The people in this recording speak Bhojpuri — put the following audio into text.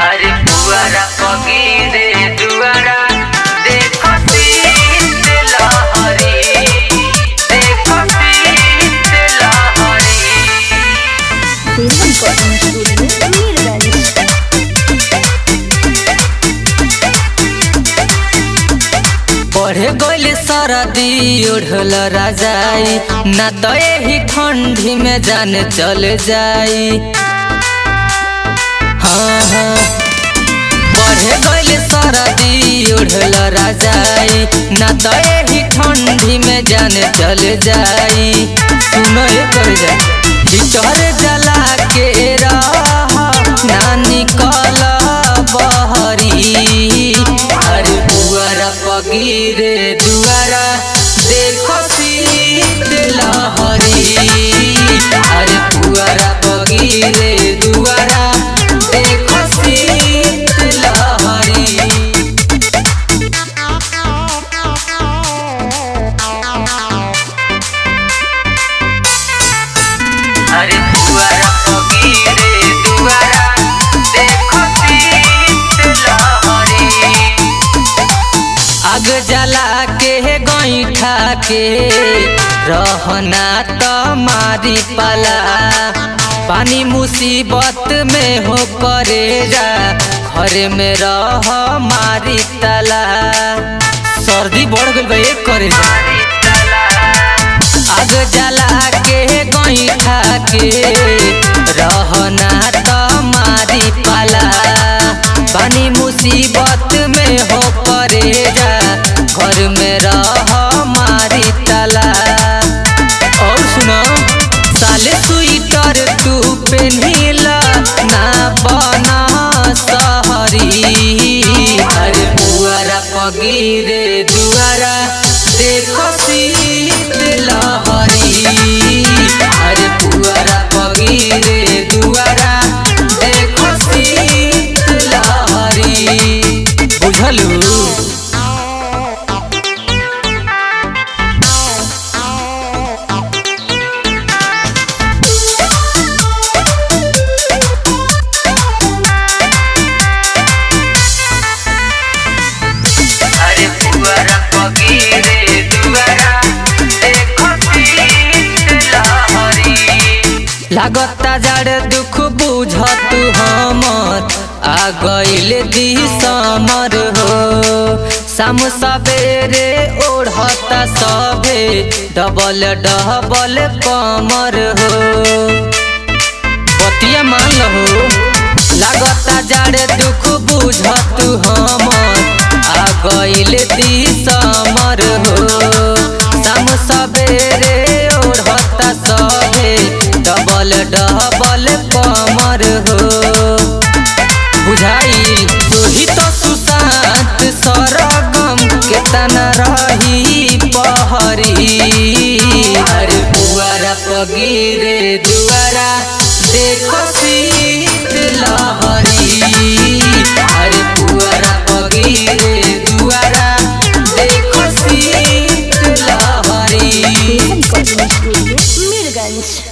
अरे पुआरा पगीरे दुआरा देखो शीत लहरी, देखो शीत लहरी। बढ़े गइल सरदी ओढ़ल राजाई, ना तो यही ठंडी में जान चल जाई। हाँ हाँ बढ़े गइल सरदी ओढ़ल राजाई, ना तो यही ठंडी में जान चल जाई। सुनो कर जा भीतर जला के रह ना निकल बहरी। अरे पुआरा पगीरे दुआरा देखो शीत लहरी। अरे पुआरा पगीरे दुआरा देखो शीत लहरी। अरे पुआरा पगीरे दुआरा देखो शीत लहरी। आग जला के गईठा के रहना तो मारी पाला, पानी मुसीबत में हो करेगा घर में रह मारी तला। सर्दी बढ़ गई भाई करेगा। आग जला के गईठा के रहना तो मारी पाला, पानी मुसीबत में हो करेगा घर में रह मारी तला। और सुनो साले स्वेटर तू पहनीला ना बना सहरी। अरे पुआरा पगीरे दुआरा देखो शीत लहरी। अरे पुआरा पगीरे दुआरा देखो शीत लहरी। बुझलू लागता जड़ दुख बुझत हमर आ गइल दिसमर हो। शाम सवेरे ओढ़ता सबे डबल डबल कमर हो। बतिया मान लो लागता जड़ दुख बुझत हमर आ गइल दिसमर हो।